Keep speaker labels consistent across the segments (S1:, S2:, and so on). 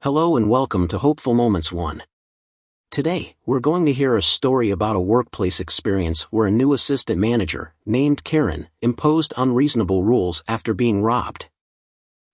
S1: Hello and welcome to Hopeful Moments 1. Today, we're going to hear a story about a workplace experience where a new assistant manager, named Karen, imposed unreasonable rules after being robbed.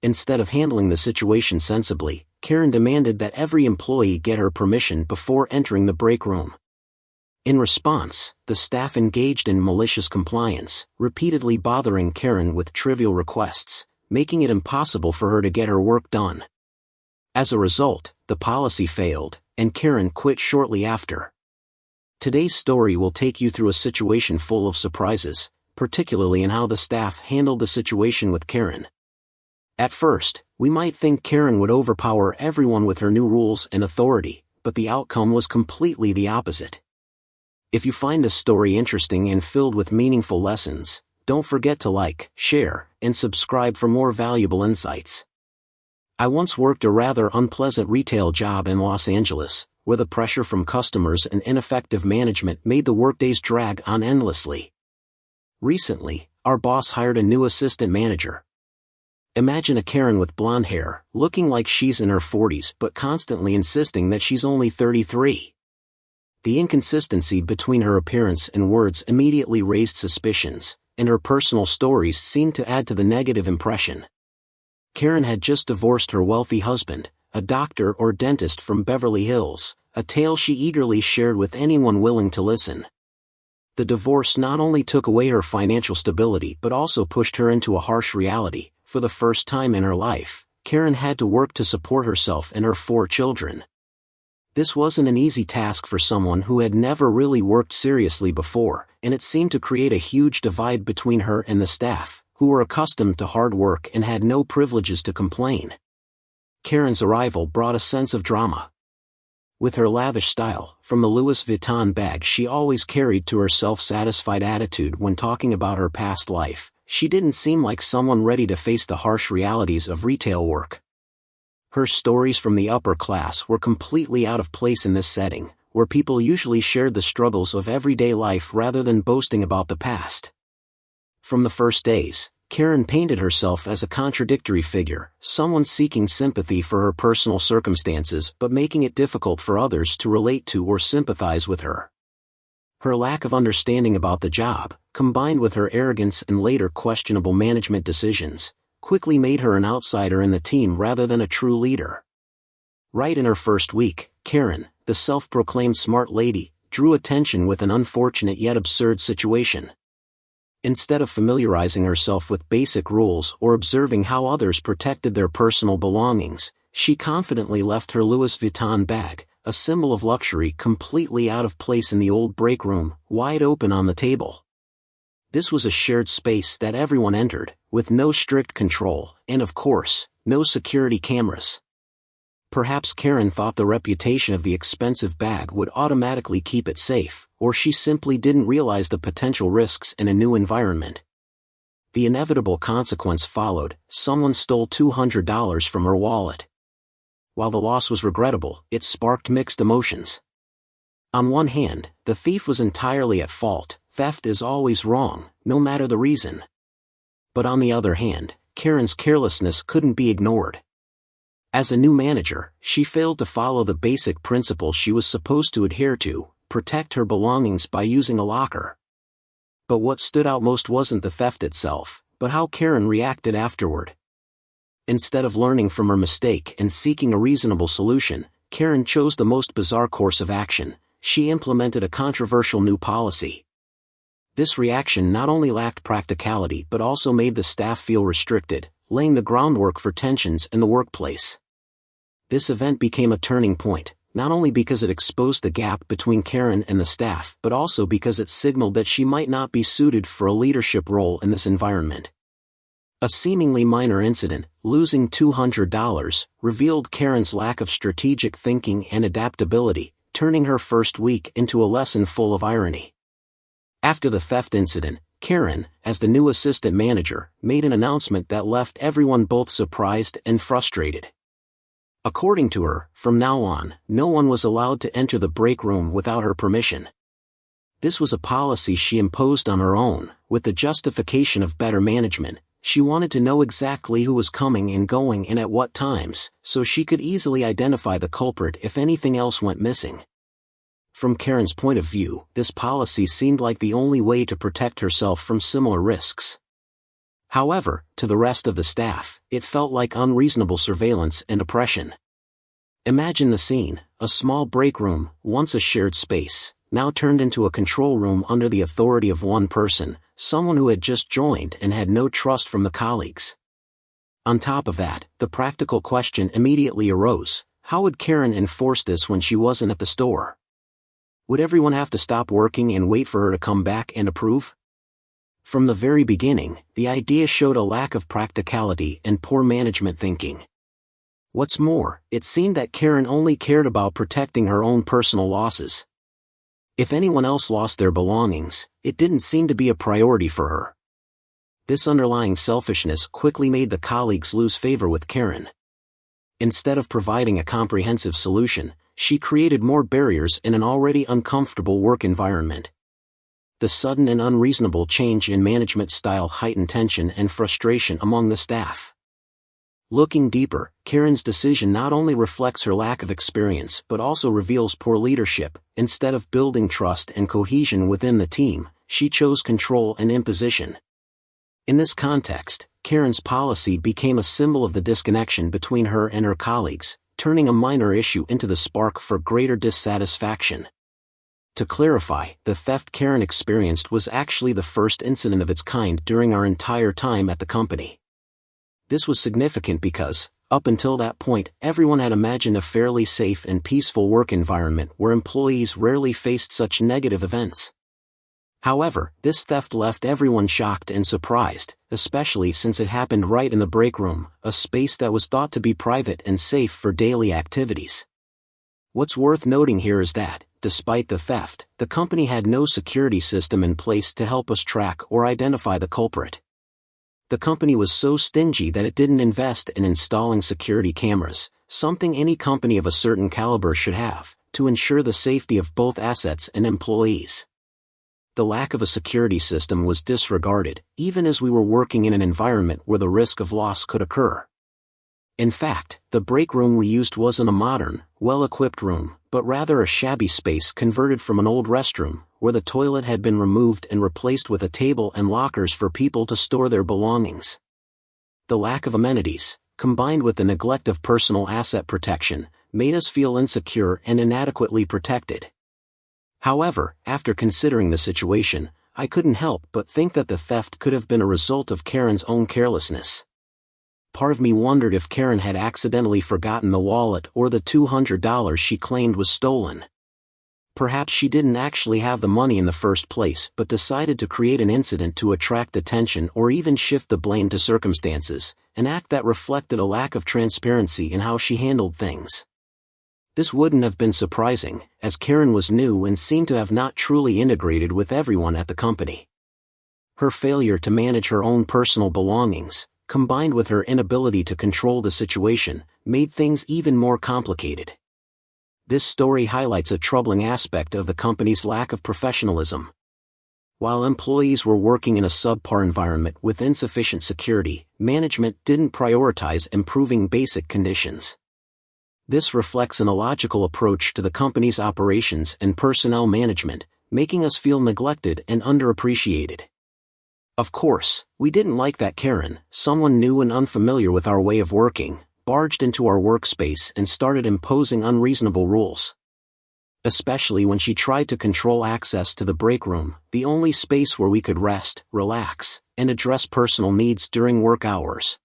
S1: Instead of handling the situation sensibly, Karen demanded that every employee get her permission before entering the break room. In response, the staff engaged in malicious compliance, repeatedly bothering Karen with trivial requests, making it impossible for her to get her work done. As a result, the policy failed, and Karen quit shortly after. Today's story will take you through a situation full of surprises, particularly in how the staff handled the situation with Karen. At first, we might think Karen would overpower everyone with her new rules and authority, but the outcome was completely the opposite. If you find this story interesting and filled with meaningful lessons, don't forget to like, share, and subscribe for more valuable insights. I once worked a rather unpleasant retail job in Los Angeles, where the pressure from customers and ineffective management made the workdays drag on endlessly. Recently, our boss hired a new assistant manager. Imagine a Karen with blonde hair, looking like she's in her 40s but constantly insisting that she's only 33. The inconsistency between her appearance and words immediately raised suspicions, and her personal stories seemed to add to the negative impression. Karen had just divorced her wealthy husband, a doctor or dentist from Beverly Hills, a tale she eagerly shared with anyone willing to listen. The divorce not only took away her financial stability but also pushed her into a harsh reality. For the first time in her life, Karen had to work to support herself and her 4 children. This wasn't an easy task for someone who had never really worked seriously before, and it seemed to create a huge divide between her and the staff, who were accustomed to hard work and had no privileges to complain. Karen's arrival brought a sense of drama. With her lavish style, from the Louis Vuitton bag she always carried to her self-satisfied attitude when talking about her past life, she didn't seem like someone ready to face the harsh realities of retail work. Her stories from the upper class were completely out of place in this setting, where people usually shared the struggles of everyday life rather than boasting about the past. From the first days, Karen painted herself as a contradictory figure, someone seeking sympathy for her personal circumstances but making it difficult for others to relate to or sympathize with her. Her lack of understanding about the job, combined with her arrogance and later questionable management decisions, quickly made her an outsider in the team rather than a true leader. Right in her first week, Karen, the self-proclaimed smart lady, drew attention with an unfortunate yet absurd situation. Instead of familiarizing herself with basic rules or observing how others protected their personal belongings, she confidently left her Louis Vuitton bag, a symbol of luxury, completely out of place in the old break room, wide open on the table. This was a shared space that everyone entered, with no strict control, and of course, no security cameras. Perhaps Karen thought the reputation of the expensive bag would automatically keep it safe, or she simply didn't realize the potential risks in a new environment. The inevitable consequence followed: someone stole $200 from her wallet. While the loss was regrettable, it sparked mixed emotions. On one hand, the thief was entirely at fault. Theft is always wrong, no matter the reason. But on the other hand, Karen's carelessness couldn't be ignored. As a new manager, she failed to follow the basic principle she was supposed to adhere to: protect her belongings by using a locker. But what stood out most wasn't the theft itself, but how Karen reacted afterward. Instead of learning from her mistake and seeking a reasonable solution, Karen chose the most bizarre course of action: she implemented a controversial new policy. This reaction not only lacked practicality but also made the staff feel restricted, laying the groundwork for tensions in the workplace. This event became a turning point, not only because it exposed the gap between Karen and the staff but also because it signaled that she might not be suited for a leadership role in this environment. A seemingly minor incident, losing $200, revealed Karen's lack of strategic thinking and adaptability, turning her first week into a lesson full of irony. After the theft incident, Karen, as the new assistant manager, made an announcement that left everyone both surprised and frustrated. According to her, from now on, no one was allowed to enter the break room without her permission. This was a policy she imposed on her own, with the justification of better management, She wanted to know exactly who was coming and going and at what times, so she could easily identify the culprit if anything else went missing. From Karen's point of view, this policy seemed like the only way to protect herself from similar risks. However, to the rest of the staff, it felt like unreasonable surveillance and oppression. Imagine the scene: a small break room, once a shared space, now turned into a control room under the authority of one person, someone who had just joined and had no trust from the colleagues. On top of that, the practical question immediately arose: how would Karen enforce this when she wasn't at the store? Would everyone have to stop working and wait for her to come back and approve? From the very beginning, the idea showed a lack of practicality and poor management thinking. What's more, it seemed that Karen only cared about protecting her own personal losses. If anyone else lost their belongings, it didn't seem to be a priority for her. This underlying selfishness quickly made the colleagues lose favor with Karen. Instead of providing a comprehensive solution, she created more barriers in an already uncomfortable work environment. The sudden and unreasonable change in management style heightened tension and frustration among the staff. Looking deeper, Karen's decision not only reflects her lack of experience but also reveals poor leadership. Instead of building trust and cohesion within the team, she chose control and imposition. In this context, Karen's policy became a symbol of the disconnection between her and her colleagues, turning a minor issue into the spark for greater dissatisfaction. To clarify, the theft Karen experienced was actually the first incident of its kind during our entire time at the company. This was significant because, up until that point, everyone had imagined a fairly safe and peaceful work environment where employees rarely faced such negative events. However, this theft left everyone shocked and surprised, especially since it happened right in the break room, a space that was thought to be private and safe for daily activities. What's worth noting here is that, despite the theft, the company had no security system in place to help us track or identify the culprit. The company was so stingy that it didn't invest in installing security cameras, something any company of a certain caliber should have, to ensure the safety of both assets and employees. The lack of a security system was disregarded, even as we were working in an environment where the risk of loss could occur. In fact, the break room we used wasn't a modern, well-equipped room, but rather a shabby space converted from an old restroom, where the toilet had been removed and replaced with a table and lockers for people to store their belongings. The lack of amenities, combined with the neglect of personal asset protection, made us feel insecure and inadequately protected. However, after considering the situation, I couldn't help but think that the theft could have been a result of Karen's own carelessness. Part of me wondered if Karen had accidentally forgotten the wallet or the $200 she claimed was stolen. Perhaps she didn't actually have the money in the first place but decided to create an incident to attract attention or even shift the blame to circumstances, an act that reflected a lack of transparency in how she handled things. This wouldn't have been surprising, as Karen was new and seemed to have not truly integrated with everyone at the company. Her failure to manage her own personal belongings, combined with her inability to control the situation, made things even more complicated. This story highlights a troubling aspect of the company's lack of professionalism. While employees were working in a subpar environment with insufficient security, management didn't prioritize improving basic conditions. This reflects an illogical approach to the company's operations and personnel management, making us feel neglected and underappreciated. Of course, we didn't like that Karen, someone new and unfamiliar with our way of working, barged into our workspace and started imposing unreasonable rules. Especially when she tried to control access to the break room, the only space where we could rest, relax, and address personal needs during work hours.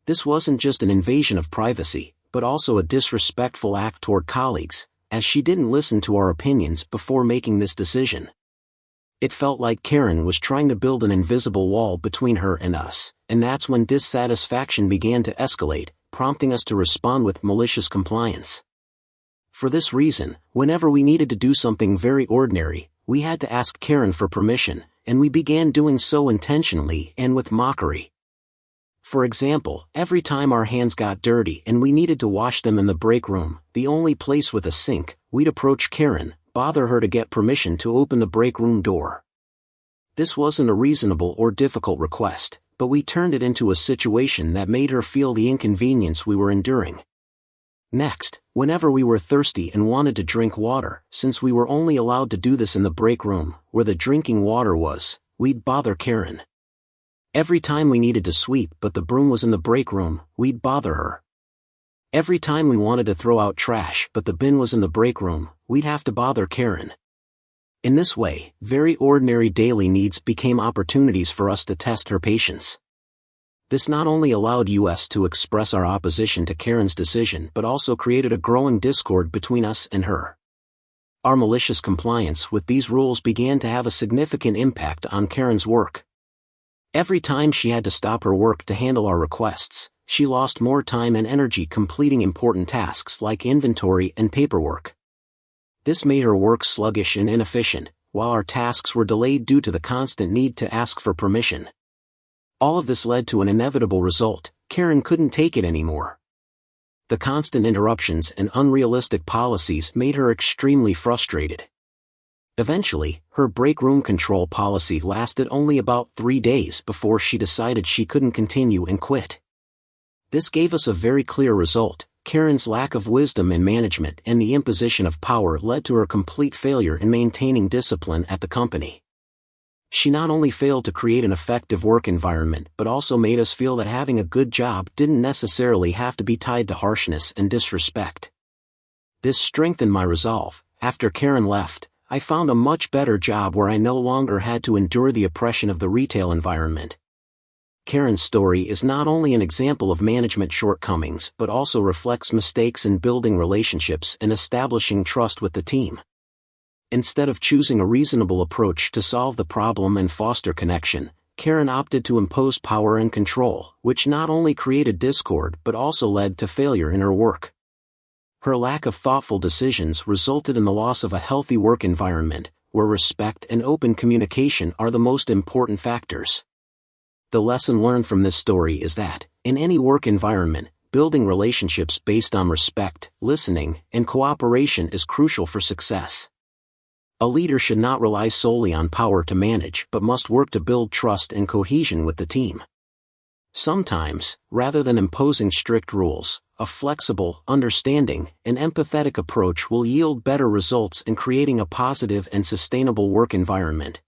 S1: This wasn't just an invasion of privacy, but also a disrespectful act toward colleagues, as she didn't listen to our opinions before making this decision. It felt like Karen was trying to build an invisible wall between her and us, and that's when dissatisfaction began to escalate, prompting us to respond with malicious compliance. For this reason, whenever we needed to do something very ordinary, we had to ask Karen for permission, and we began doing so intentionally and with mockery. For example, every time our hands got dirty and we needed to wash them in the break room, the only place with a sink, we'd approach Karen, bother her to get permission to open the break room door. This wasn't a reasonable or difficult request, but we turned it into a situation that made her feel the inconvenience we were enduring. Next, whenever we were thirsty and wanted to drink water, since we were only allowed to do this in the break room, where the drinking water was, we'd bother Karen. Every time we needed to sweep but the broom was in the break room, we'd bother her. Every time we wanted to throw out trash but the bin was in the break room, we'd have to bother Karen. In this way, very ordinary daily needs became opportunities for us to test her patience. This not only allowed us to express our opposition to Karen's decision but also created a growing discord between us and her. Our malicious compliance with these rules began to have a significant impact on Karen's work. Every time she had to stop her work to handle our requests, she lost more time and energy completing important tasks like inventory and paperwork. This made her work sluggish and inefficient, while our tasks were delayed due to the constant need to ask for permission. All of this led to an inevitable result: Karen couldn't take it anymore. The constant interruptions and unrealistic policies made her extremely frustrated. Eventually, her break room control policy lasted only about 3 days before she decided she couldn't continue and quit. This gave us a very clear result: Karen's lack of wisdom in management and the imposition of power led to her complete failure in maintaining discipline at the company. She not only failed to create an effective work environment but also made us feel that having a good job didn't necessarily have to be tied to harshness and disrespect. This strengthened my resolve. After Karen left, I found a much better job where I no longer had to endure the oppression of the retail environment. Karen's story is not only an example of management shortcomings but also reflects mistakes in building relationships and establishing trust with the team. Instead of choosing a reasonable approach to solve the problem and foster connection, Karen opted to impose power and control, which not only created discord but also led to failure in her work. Her lack of thoughtful decisions resulted in the loss of a healthy work environment, where respect and open communication are the most important factors. The lesson learned from this story is that, in any work environment, building relationships based on respect, listening, and cooperation is crucial for success. A leader should not rely solely on power to manage but must work to build trust and cohesion with the team. Sometimes, rather than imposing strict rules, a flexible, understanding, and empathetic approach will yield better results in creating a positive and sustainable work environment.